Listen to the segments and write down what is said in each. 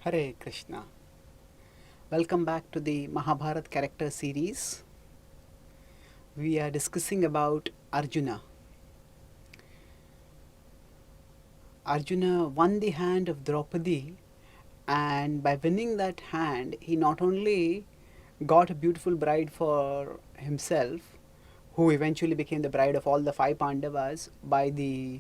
Hare Krishna. Welcome back to the Mahabharata Characters series. We are discussing about Arjuna. Arjuna won the hand of Draupadi, and by winning that hand, he not only got a beautiful bride for himself, who eventually became the bride of all the five Pandavas by the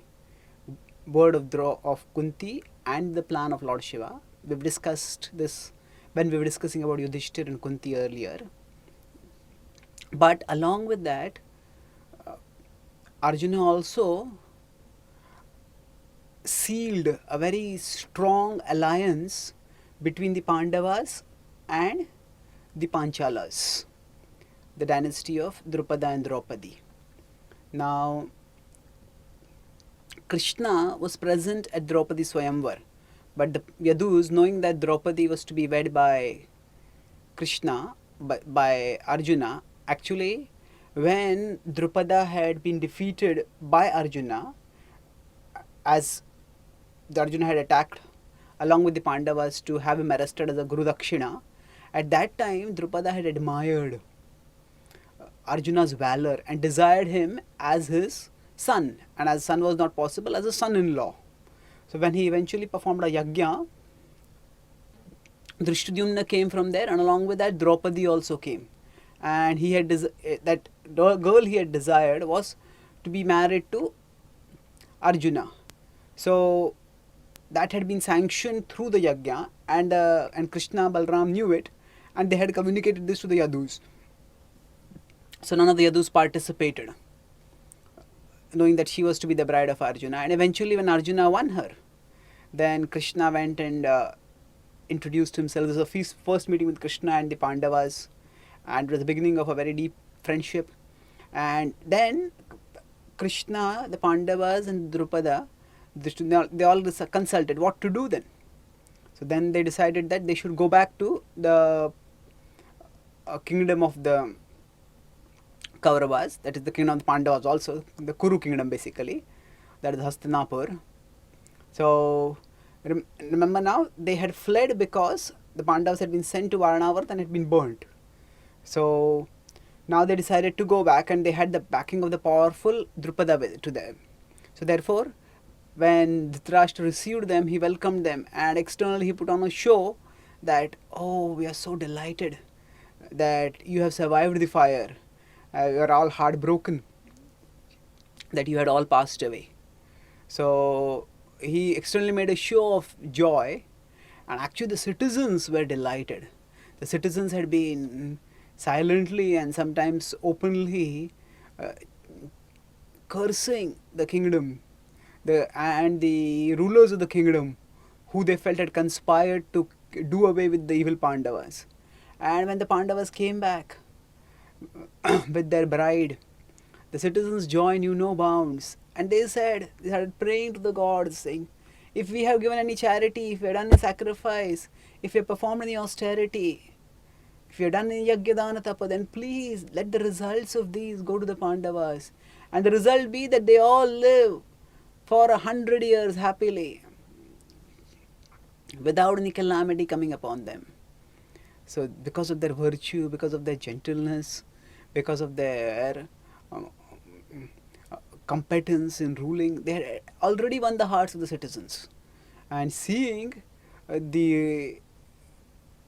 word of Kunti and the plan of Lord Shiva. We've discussed this when we were discussing about Yudhishthir and Kunti earlier. But along with that, Arjuna also sealed a very strong alliance between the Pandavas and the Panchalas, the dynasty of Drupada and Draupadi. Now, Krishna was present at Draupadi Swayamvar, but the Yadus, knowing that Draupadi was to be wed by Krishna, by Arjuna, actually, when Drupada had been defeated by Arjuna, as the Arjuna had attacked along with the Pandavas to have him arrested as a Guru Dakshina, at that time Drupada had admired Arjuna's valor and desired him as his son, and as son was not possible, as a son-in-law. So when he eventually performed a yajna, Drishtadyumna came from there, and along with that Draupadi also came, and he had that girl he had desired was to be married to Arjuna. So that had been sanctioned through the yajna, and Krishna Balram knew it, and they had communicated this to the Yadus. So none of the Yadus participated, knowing that she was to be the bride of Arjuna. And eventually when Arjuna won her, then Krishna went and introduced himself. This was the first meeting with Krishna and the Pandavas, and it was the beginning of a very deep friendship. And then Krishna, the Pandavas and Drupada, they all consulted what to do then. So then they decided that they should go back to the kingdom of the Kauravas, that is the kingdom of the Pandavas also, the Kuru Kingdom basically, that is Hastinapur. So remember now, they had fled because the Pandavas had been sent to Varanavarth and had been burnt. So now they decided to go back, and they had the backing of the powerful Drupada to them. So therefore, when Dhritarashtra received them, he welcomed them, and externally he put on a show that, oh, we are so delighted that you have survived the fire. You are all heartbroken that you had all passed away. So he externally made a show of joy, and actually the citizens were delighted. The citizens had been silently and sometimes openly cursing the kingdom and the rulers of the kingdom, who they felt had conspired to do away with the evil Pandavas. And when the Pandavas came back with their bride, the citizens' joy knew no bounds, and they started praying to the gods, saying, if we have given any charity, if we have done any sacrifice, if we have performed any austerity, if we have done any yajna tapa, then please let the results of these go to the Pandavas, and the result be that they all live for 100 years happily without any calamity coming upon them. So because of their virtue, because of their gentleness, because of their competence in ruling, they had already won the hearts of the citizens. And seeing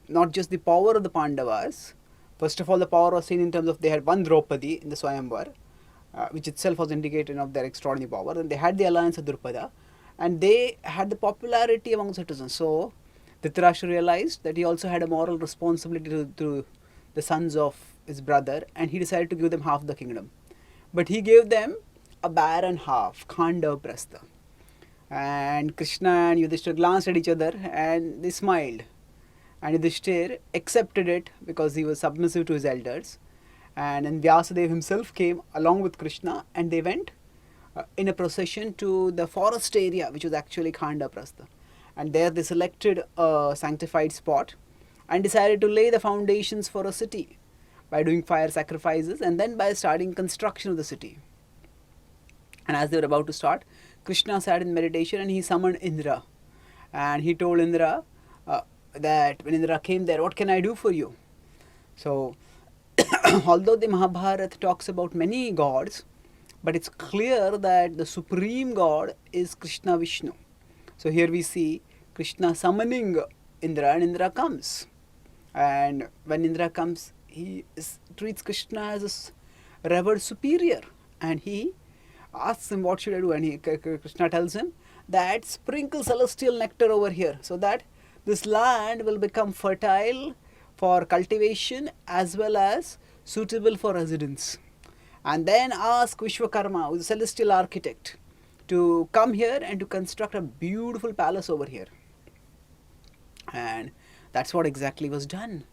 not just the power of the Pandavas, first of all the power was seen in terms of they had won Draupadi in the Swayamvar, which itself was indicative of their extraordinary power, and they had the alliance of Drupada, and they had the popularity among citizens. So Dhritarashtra realized that he also had a moral responsibility to the sons of his brother, and he decided to give them half the kingdom. But he gave them a barren half, Khandava Prastha. And Krishna and Yudhishthira glanced at each other and they smiled. And Yudhishthira accepted it because he was submissive to his elders. And then Vyasadeva himself came along with Krishna, and they went in a procession to the forest area, which was actually Khandava Prastha. And there they selected a sanctified spot and decided to lay the foundations for a city by doing fire sacrifices, and then by starting construction of the city. And as they were about to start, Krishna sat in meditation and he summoned Indra. And he told Indra, that when Indra came there, what can I do for you? So, although the Mahabharata talks about many gods, but it's clear that the supreme god is Krishna Vishnu. So here we see Krishna summoning Indra, and Indra comes. And when Indra comes, treats Krishna as a revered superior, and he asks him, what should I do? And Krishna tells him that sprinkle celestial nectar over here so that this land will become fertile for cultivation as well as suitable for residence. And then ask Vishwakarma, who is a celestial architect, to come here and to construct a beautiful palace over here. And that's what exactly was done.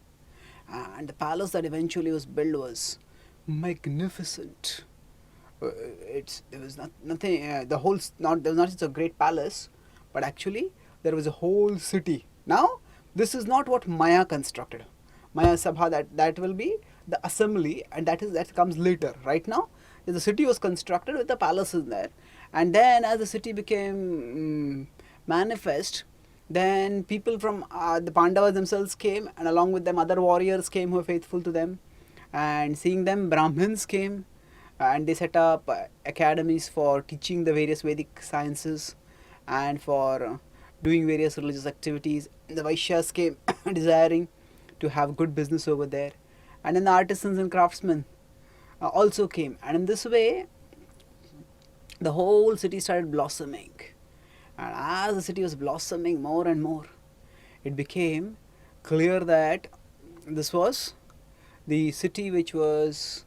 And the palace that eventually was built was magnificent. There was nothing. There was not just a great palace, but actually there was a whole city. Now this is not what Maya constructed. Maya Sabha, that will be the assembly, and that comes later. Right now, the city was constructed with the palaces there, and then as the city became manifest, then people from the Pandavas themselves came, and along with them other warriors came who were faithful to them, and seeing them Brahmins came, and they set up academies for teaching the various Vedic sciences and for doing various religious activities. The Vaishyas came desiring to have good business over there, and then the artisans and craftsmen also came, and in this way the whole city started blossoming. And as the city was blossoming more and more, it became clear that this was the city which was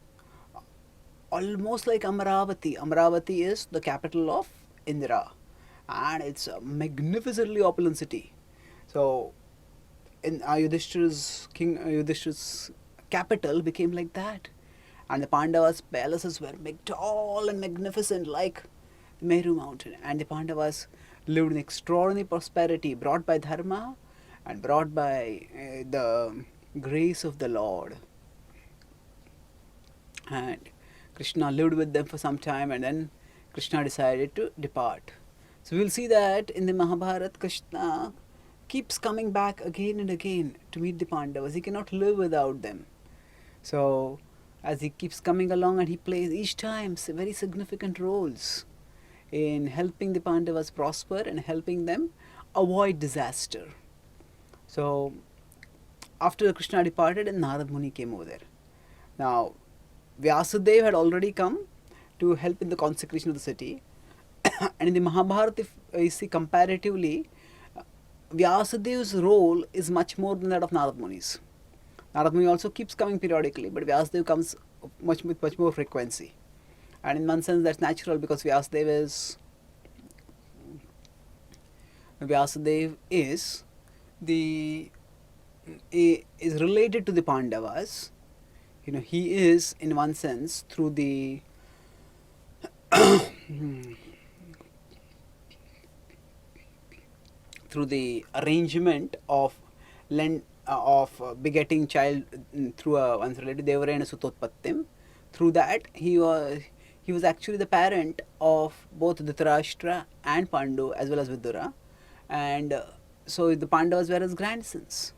almost like Amaravati. Amaravati is the capital of Indra, and it's a magnificently opulent city. So in Yudhishthira's capital became like that, and the Pandavas' palaces were tall and magnificent like the Meru mountain, and the Pandavas lived in extraordinary prosperity brought by dharma and brought by the grace of the Lord. And Krishna lived with them for some time, and then Krishna decided to depart. So we will see that in the Mahabharata, Krishna keeps coming back again and again to meet the Pandavas. He cannot live without them. So as he keeps coming along, and he plays each time very significant roles in helping the Pandavas prosper and helping them avoid disaster. So after Krishna departed, and Narad Muni came over there. Now Vyasadeva had already come to help in the consecration of the city. And in the Mahabharata, if you see comparatively, Vyasadeva's role is much more than that of Narad Muni's. Narad Muni also keeps coming periodically, but Vyasadeva comes with much more frequency. And in one sense that's natural, because Vyasadeva is related to the Pandavas. He is in one sense through the through the arrangement of begetting child through one's relative Devarena Sutotpattim. Through that he was actually the parent of both Dhritarashtra and Pandu as well as Vidura, and so the Pandavas were his grandsons.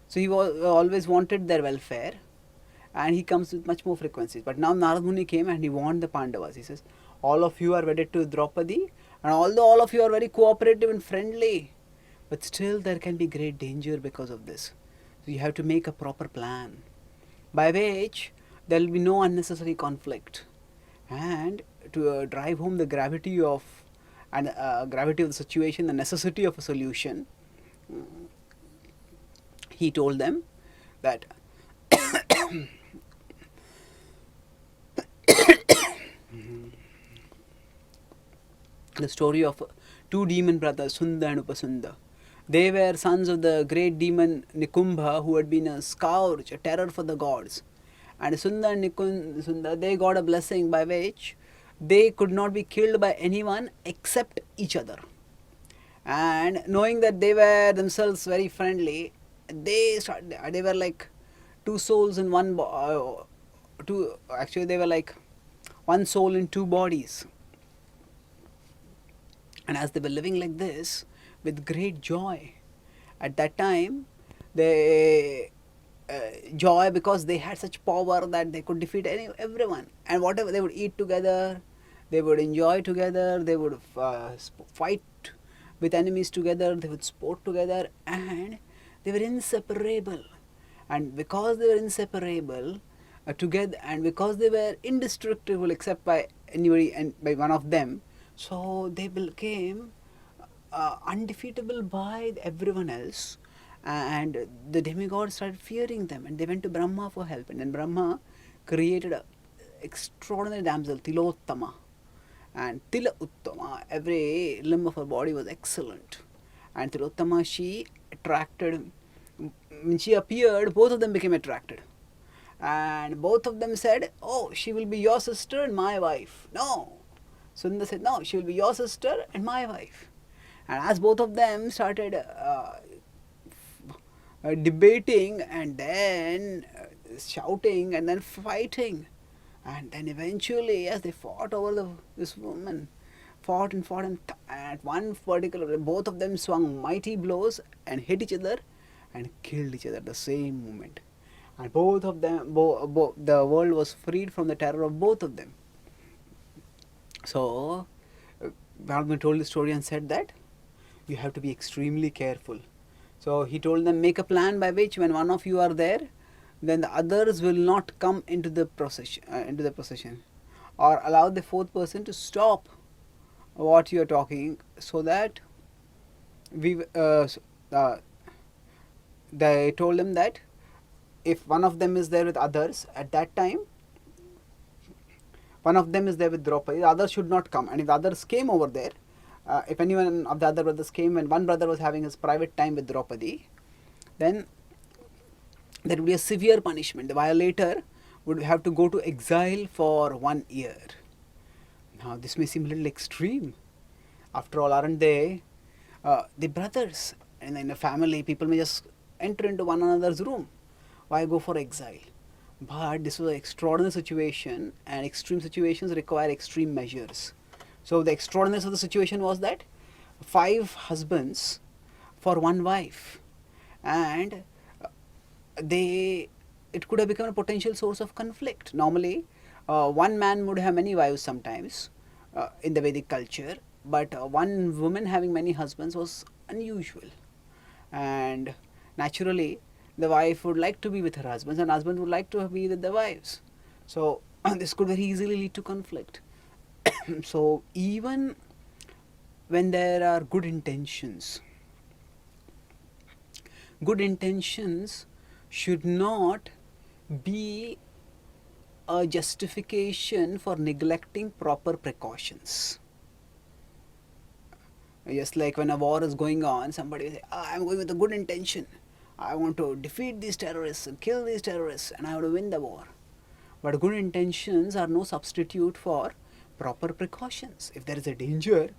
So he always wanted their welfare, and he comes with much more frequencies. But now Narad Muni came and he warned the Pandavas. He says, all of you are wedded to Draupadi, and although all of you are very cooperative and friendly, but still there can be great danger because of this. So you have to make a proper plan by which there will be no unnecessary conflict, and to drive home the gravity of the situation, the necessity of a solution. He told them that the story of two demon brothers, Sunda and Upasunda. They were sons of the great demon Nikumbha, who had been a scourge, a terror for the gods. And Sunda and Sunda, they got a blessing by which they could not be killed by anyone except each other. And knowing that they were themselves very friendly, they were like two souls in one they were like one soul in two bodies. And as they were living like this with great joy, at that time they joy because they had such power that they could defeat everyone, and whatever they would eat together, they would enjoy together, they would fight with enemies together, they would sport together, and they were inseparable. And because they were inseparable together, and because they were indestructible except by anybody and by one of them, so they became undefeatable by everyone else. And the demigods started fearing them, and they went to Brahma for help. And then Brahma created an extraordinary damsel, Tilottama. And Tila Uttama, every limb of her body was excellent. And Tilottama, she attracted, when she appeared, both of them became attracted. And both of them said, "Oh, she will be your sister and my wife." No. Sundar said, "No, she will be your sister and my wife." And as both of them started debating and then shouting and then fighting, and then eventually as they fought over this woman, fought and fought, and at one particular, both of them swung mighty blows and hit each other and killed each other at the same moment. And both of them, the world was freed from the terror of both of them. So Bhagavad told the story and said that you have to be extremely careful. So he told them, make a plan by which when one of you are there, then the others will not come into the procession, or allow the fourth person to stop what you are talking, so that they told them that if one of them is there with others at that time, one of them is there with Draupadi, the others should not come. And if the others came over there, if anyone of the other brothers came and one brother was having his private time with Draupadi, then there would be a severe punishment. The violator would have to go to exile for 1 year. Now this may seem a little extreme. After all, aren't they the brothers? And in a family, people may just enter into one another's room. Why go for exile? But this was an extraordinary situation, and extreme situations require extreme measures. So the extraordinariness of the situation was that 5 husbands for 1 wife, and it could have become a potential source of conflict. Normally, one man would have many wives sometimes in the Vedic culture, but one woman having many husbands was unusual. And naturally, the wife would like to be with her husbands, and husband would like to be with the wives. So this could very easily lead to conflict. So even when there are good intentions should not be a justification for neglecting proper precautions. Just like when a war is going on, somebody will say, I'm going with a good intention. I want to defeat these terrorists and kill these terrorists, and I want to win the war. But good intentions are no substitute for proper precautions. If there is a danger,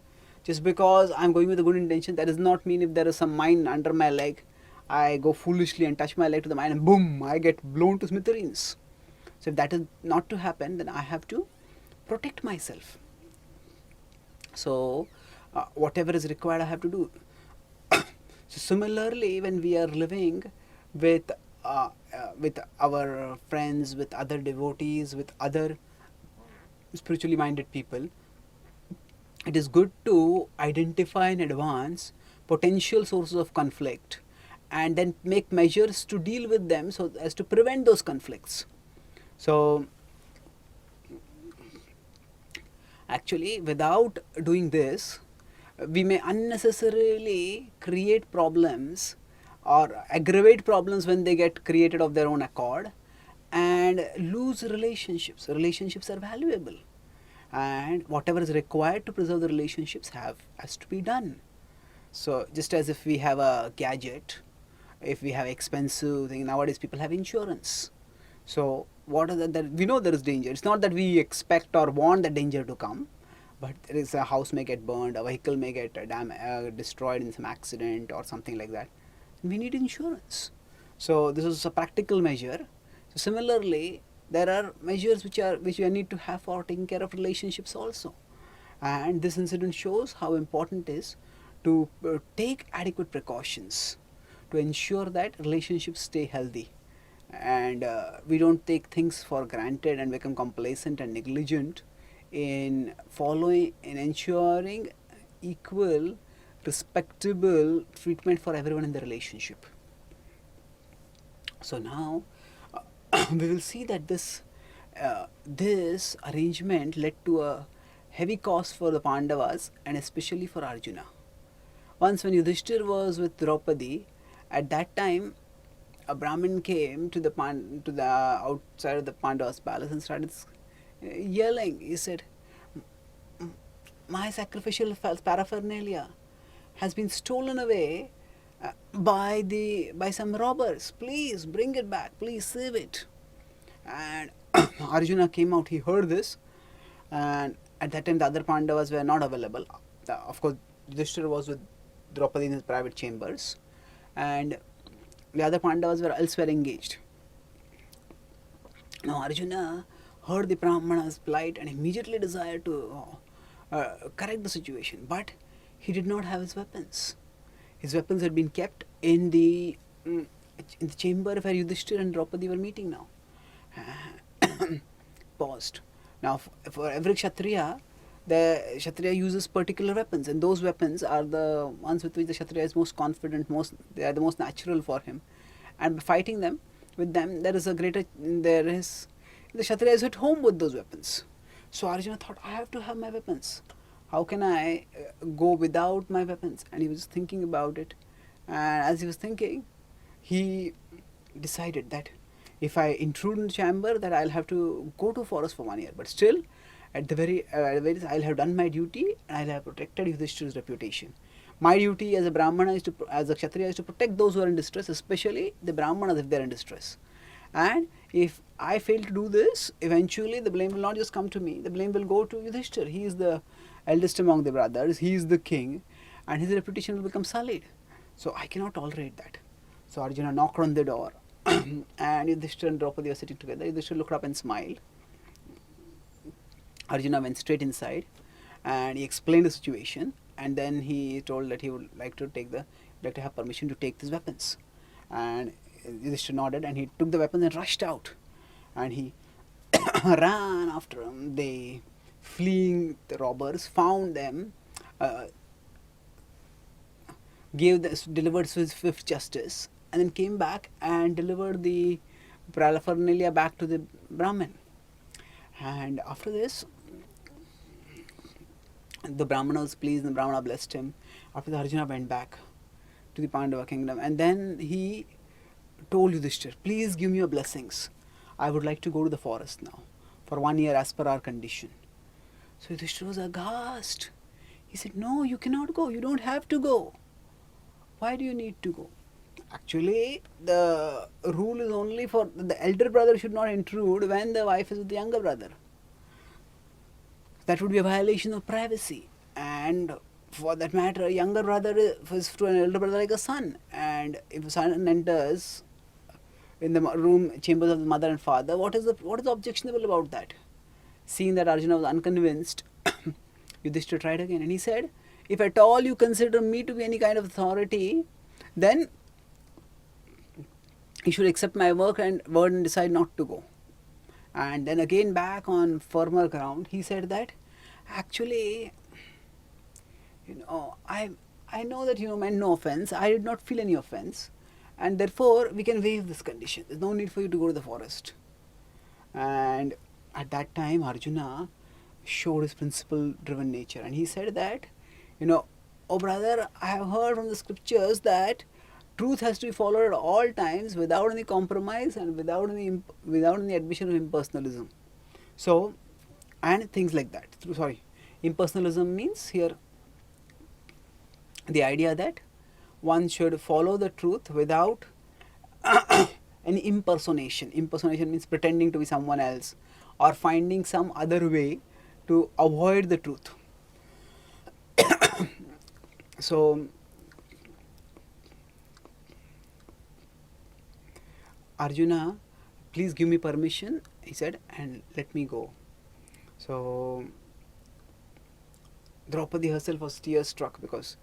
just because I'm going with a good intention, that does not mean if there is some mine under my leg, I go foolishly and touch my leg to the mine and boom, I get blown to smithereens. So if that is not to happen, then I have to protect myself. So whatever is required, I have to do. So similarly, when we are living with our friends, with other devotees, with other spiritually minded people, it is good to identify in advance potential sources of conflict and then make measures to deal with them so as to prevent those conflicts. So actually, without doing this, we may unnecessarily create problems or aggravate problems when they get created of their own accord, and lose relationships. Relationships are valuable, and whatever is required to preserve the relationships has to be done. So just as if we have a gadget, if we have expensive thing, nowadays people have insurance. So what is that we know there is danger. It's not that we expect or want the danger to come, but there is a house may get burned, a vehicle may get destroyed in some accident or something like that. We need insurance. So this is a practical measure. So similarly, there are measures which we need to have for taking care of relationships also. And this incident shows how important it is to take adequate precautions to ensure that relationships stay healthy, and we don't take things for granted and become complacent and negligent in ensuring equal, respectable treatment for everyone in the relationship. So now we will see that this arrangement led to a heavy cost for the Pandavas and especially for Arjuna. Once when Yudhishthir was with Draupadi, at that time a Brahmin came to the outside of the Pandavas' palace and started yelling. He said, "My sacrificial paraphernalia has been stolen away by some robbers. Please bring it back. Please save it." And Arjuna came out. He heard this, and at that time the other Pandavas were not available. Of course, Yudhishthira was with Draupadi in his private chambers, and the other Pandavas were elsewhere engaged. Now Arjuna heard the Brahmana's plight and immediately desired to correct the situation, but he did not have his weapons. His weapons had been kept in the chamber where Yudhishthira and Draupadi were meeting now. Paused. Now, for every Kshatriya, the Kshatriya uses particular weapons, and those weapons are the ones with which the Kshatriya is most confident, they are the most natural for him. And by fighting them, with them, the Kshatriya is at home with those weapons. So Arjuna thought, I have to have my weapons. How can I go without my weapons? And he was thinking about it. And as he was thinking, he decided that if I intrude in the chamber, that I'll have to go to forest for 1 year. But still, at the very least, I'll have done my duty and I'll have protected Yudhishthira's reputation. My duty as a Brahmana as a Kshatriya is to protect those who are in distress, especially the Brahmanas if they're in distress. And if I fail to do this, eventually the blame will not just come to me, the blame will go to Yudhishthira. He is the eldest among the brothers, he is the king, and his reputation will become sullied. So I cannot tolerate that. So Arjuna knocked on the door and Yudhishthira and Draupadi were sitting together. Yudhishthira looked up and smiled. Arjuna went straight inside and he explained the situation, and then he told that he would like to have permission to take these weapons. And Yudhishthira nodded and he took the weapons and rushed out. And he ran after them. They, fleeing the robbers, found them, delivered swift justice, and then came back and delivered the paraphernalia back to the Brahmin. And after this, the Brahmana was pleased and the Brahmana blessed him. After that, Arjuna went back to the Pandava kingdom, and then he told Yudhishthira, please give me your blessings. I would like to go to the forest now for 1 year as per our condition. So Yudhishthira was aghast. He said, no, you cannot go. You don't have to go. Why do you need to go? Actually, the rule is only for the elder brother should not intrude when the wife is with the younger brother. That would be a violation of privacy. And for that matter, a younger brother is to an elder brother like a son. And if a son enters in the chambers of the mother and father, what is objectionable about that? Seeing that Arjuna was unconvinced, Yudhishthira tried again, and he said, if at all you consider me to be any kind of authority, then you should accept my word and decide not to go. And then again back on firmer ground, he said that actually, I know that you meant no offense. I did not feel any offense, and therefore we can waive this condition. There's no need for you to go to the forest. And at that time, Arjuna showed his principle-driven nature, and he said that, oh brother, I have heard from the scriptures that truth has to be followed at all times without any compromise and without any admission of impersonalism. So, and things like that. Impersonalism means here the idea that one should follow the truth without any impersonation. Impersonation means pretending to be someone else or finding some other way to avoid the truth. So, Arjuna, please give me permission, he said, and let me go. So, Draupadi herself was tear struck because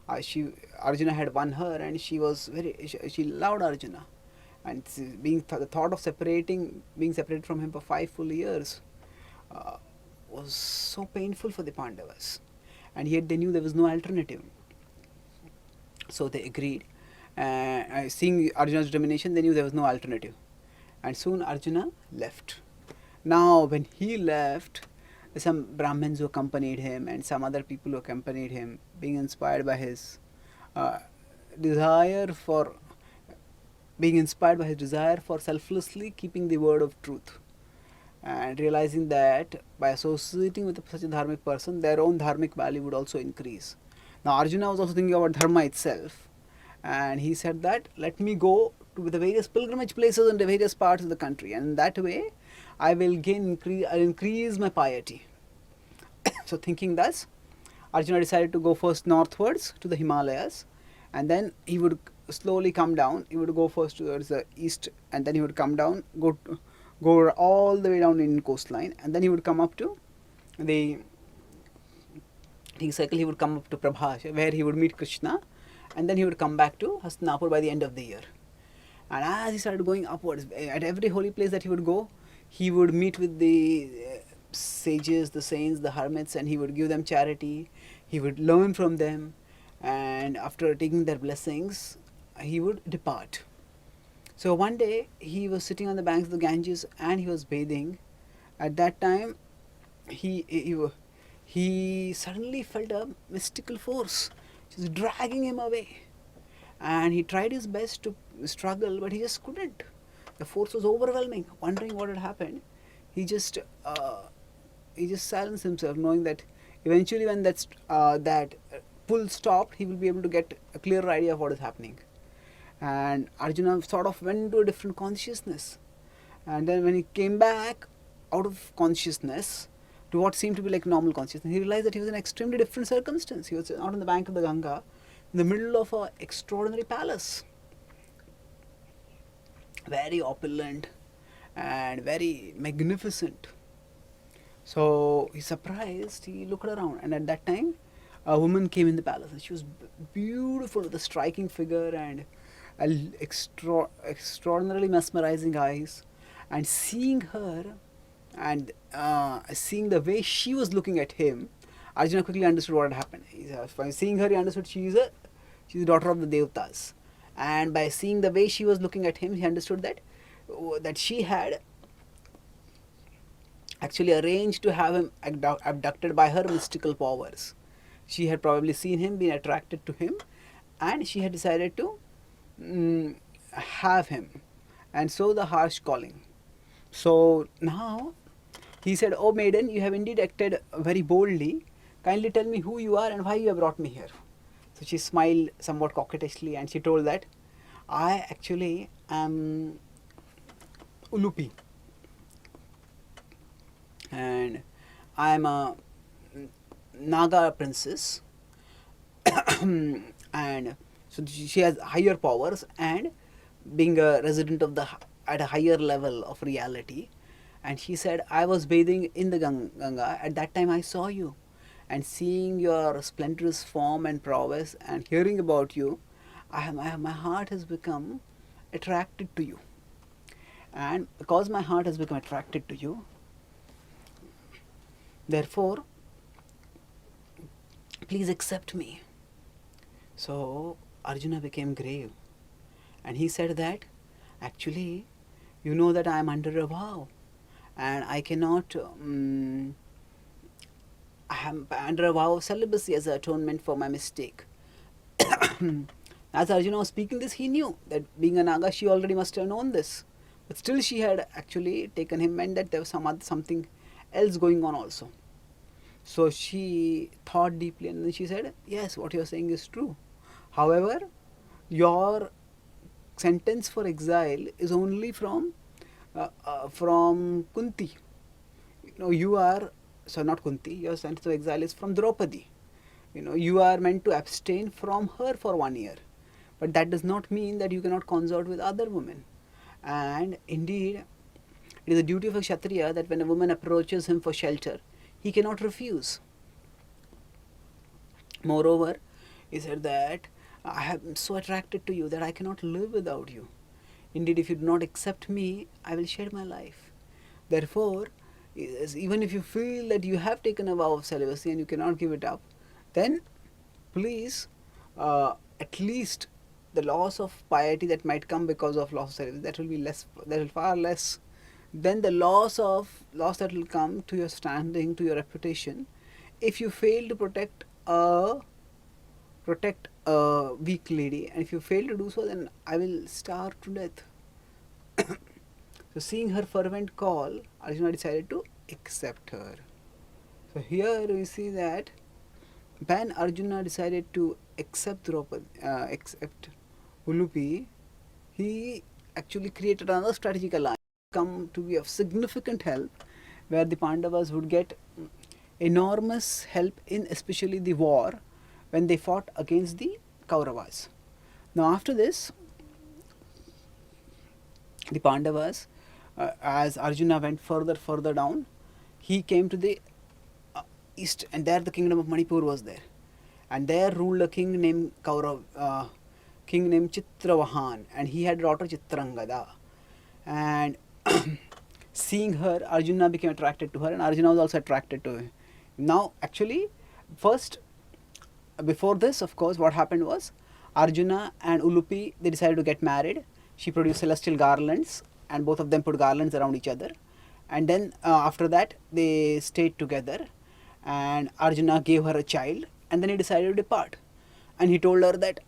Arjuna had won her, and she loved Arjuna, and the thought of being separated from him for 5 full years was so painful for the Pandavas, and yet they knew there was no alternative. So they agreed. Seeing Arjuna's determination, they knew there was no alternative, and soon Arjuna left. Now, when he left, some Brahmins who accompanied him and some other people who accompanied him, being inspired by his desire for selflessly keeping the word of truth, and realizing that by associating with such a dharmic person, their own dharmic value would also increase. Now, Arjuna was also thinking about dharma itself, and he said that, let me go to the various pilgrimage places in the various parts of the country, and in that way I will increase my piety. So thinking thus, Arjuna decided to go first northwards to the Himalayas, and then he would slowly come down. He would go first towards the east, and then he would come down, go all the way down in coastline, and then he would come up to the cycle. He would come up to Prabha, where he would meet Krishna, and then he would come back to Hastinapur by the end of the year. And as he started going upwards, at every holy place that he would go, he would meet with the sages, the saints, the hermits, and he would give them charity. He would learn from them, and after taking their blessings, he would depart. So one day he was sitting on the banks of the Ganges and he was bathing. At that time, he suddenly felt a mystical force just dragging him away, and he tried his best to struggle, but he just couldn't. The force was overwhelming. Wondering what had happened, he just silenced himself, knowing that eventually when that pull stopped, he will be able to get a clearer idea of what is happening. And Arjuna sort of went into a different consciousness, and then when he came back out of consciousness to what seemed to be like normal consciousness, he realized that he was in an extremely different circumstance. He was out on the bank of the Ganga, in the middle of an extraordinary palace, very opulent and very magnificent. So he's surprised. He looked around, and at that time a woman came in the palace, and she was beautiful, with a striking figure and extraordinarily mesmerizing eyes. And seeing her and seeing the way she was looking at him, Arjuna quickly understood what had happened. By seeing her, he understood she's the daughter of the Devatas, and by seeing the way she was looking at him, he understood that she had actually arranged to have him abducted by her mystical powers. She had probably seen him, been attracted to him, and she had decided to have him, and so the harsh calling. So now he said, "O maiden, you have indeed acted very boldly. Kindly tell me who you are and why you have brought me here." So she smiled somewhat coquettishly, and she told that, "I actually am Ulupi, and I am a Naga princess." And so she has higher powers, and being a resident of at a higher level of reality. And she said, "I was bathing in the Ganga. At that time I saw you, and seeing your splendorous form and prowess and hearing about you, my heart has become attracted to you. And because my heart has become attracted to you, therefore, please accept me." So Arjuna became grave, and he said that, "Actually, you know that I am under a vow, and I cannot, I am under a vow of celibacy as an atonement for my mistake." As Arjuna was speaking this, he knew that being a Naga, she already must have known this, but still she had actually taken him, and that there was something else going on also. So she thought deeply, and then she said, "Yes, what you are saying is true. However, your sentence for exile is only from Kunti. You are, so not Kunti, your sentence of exile is from Draupadi. You are meant to abstain from her for 1 year. But that does not mean that you cannot consort with other women. And indeed, it is the duty of a Kshatriya that when a woman approaches him for shelter, he cannot refuse. Moreover, He said that I am so attracted to you that I cannot live without you. Indeed, if you do not accept me, I will shed my life. Therefore, even if you feel that you have taken a vow of celibacy and you cannot give it up, then please, at least the loss of piety that might come because of loss of celibacy, that will be less, that will far less than the loss that will come to your standing, to your reputation, if you fail to protect a weak lady, and if you fail to do so, then I will starve to death. So seeing her fervent call, Arjuna decided to accept her. So here we see that when Arjuna decided to accept Ulupi, he actually created another strategic alliance, come to be of significant help, where the Pandavas would get enormous help in especially the war when they fought against the Kauravas. Now after this, the Pandavas, as Arjuna went further down, he came to the east, and there the kingdom of Manipur was there, and there ruled a king named Kaurava, king named Chitravahan, and he had a daughter Chitrangada. And seeing her, Arjuna became attracted to her, and Arjuna was also attracted to her. Now actually, first, before this, of course, what happened was Arjuna and Ulupi, they decided to get married. She produced celestial garlands, and both of them put garlands around each other, and then after that they stayed together, and Arjuna gave her a child, and then he decided to depart. And he told her that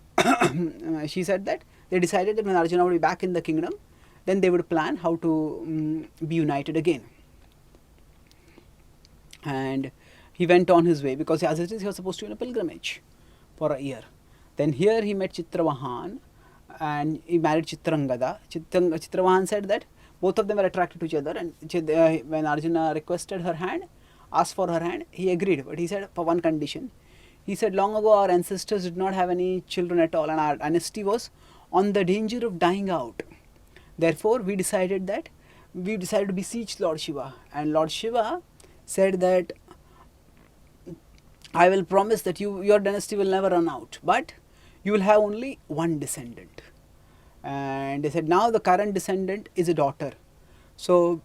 she said that they decided that when Arjuna would be back in the kingdom, then they would plan how to be united again. And he went on his way, because as it is, he was supposed to be on a pilgrimage for a year. Then here he met Chitravahan, and he married Chitrangada. Chitravahan said that both of them were attracted to each other, and when Arjuna requested her hand, asked for her hand, he agreed, but he said for one condition. He said, long ago our ancestors did not have any children at all, and our dynasty was on the danger of dying out. Therefore we decided to beseech Lord Shiva, and Lord Shiva said that I will promise that your dynasty will never run out, but you will have only one descendant. And they said, now the current descendant is a daughter. So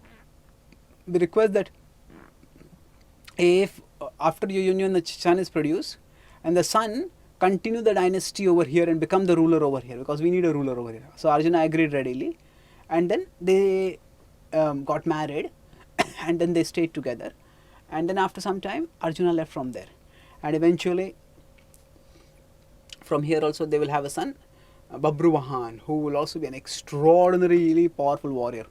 we request that if after your union the son is produced, and the son continue the dynasty over here and become the ruler over here, because we need a ruler over here. So Arjuna agreed readily, and then they got married, and then they stayed together, and then after some time Arjuna left from there, and eventually from here also they will have a son, Babruvahan, who will also be an extraordinarily powerful warrior,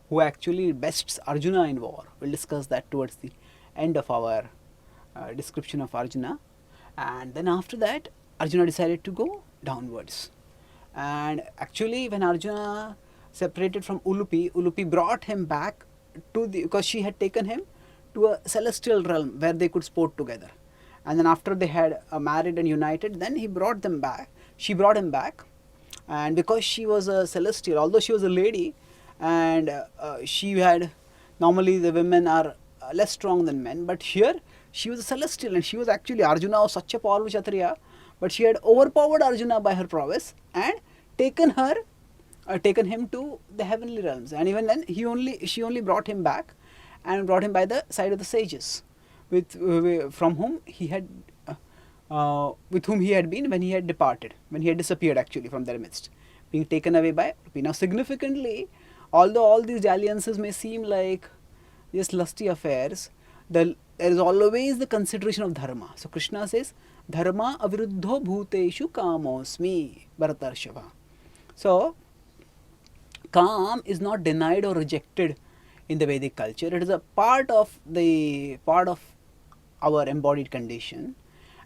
who actually bests Arjuna in war. We'll discuss that towards the end of our description of Arjuna. And then after that, Arjuna decided to go downwards. And actually when Arjuna separated from Ulupi, Ulupi brought him back to because she had taken him to a celestial realm where they could sport together. And then after they had married and united, then she brought him back, and because she was a celestial, although she was a lady, and she had, normally the women are less strong than men, but here she was a celestial, and she was actually, Arjuna was such a powerful Kshatriya, but she had overpowered Arjuna by her prowess and taken him to the heavenly realms. And even then she only brought him back, and brought him by the side of the sages, with whom he had been when he had departed, when he had disappeared actually from their midst, being taken away by Ulupi. Now significantly, although all these dalliances may seem like just lusty affairs, there is always the consideration of dharma. So Krishna says, dharma aviruddho bhuteshu kamosmi Bharatarshava. So Kam is not denied or rejected in the Vedic culture. It is a part of our embodied condition,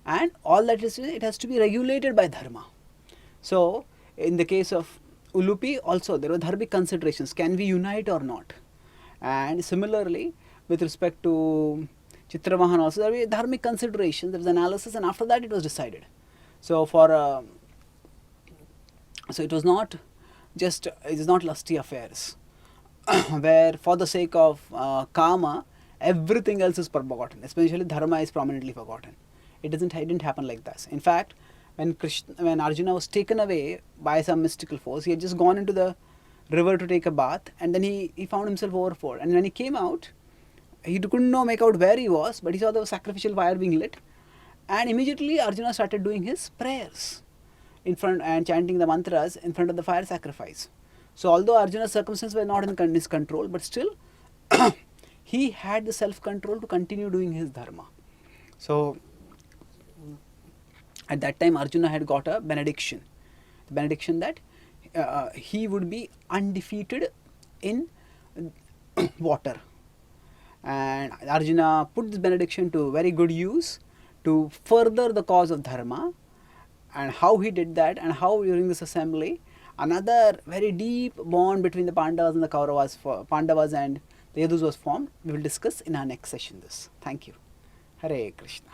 and all that is, it has to be regulated by dharma. So in the case of Ulupi also, there were dharmic considerations. Can we unite or not? And similarly, with respect to Chitravahan also, there were dharmic considerations, there was analysis, and after that it was decided. So so it was not just, it is not lusty affairs where for the sake of kama everything else is forgotten, especially dharma is prominently forgotten. It didn't happen like this. In fact, when Arjuna was taken away by some mystical force, he had just gone into the river to take a bath, and then he found himself overflowed. And when he came out, he couldn't make out where he was, but he saw the sacrificial fire being lit, and immediately Arjuna started doing his prayers in front and chanting the mantras in front of the fire sacrifice. So although Arjuna's circumstances were not in his control, but still he had the self-control to continue doing his dharma. So at that time Arjuna had got a benediction, the benediction that he would be undefeated in water. And Arjuna put this benediction to very good use to further the cause of dharma. And how he did that, and how during this assembly another very deep bond between the Pandavas and the Pandavas and the Yadus was formed, we will discuss in our next session this. Thank you. Hare Krishna.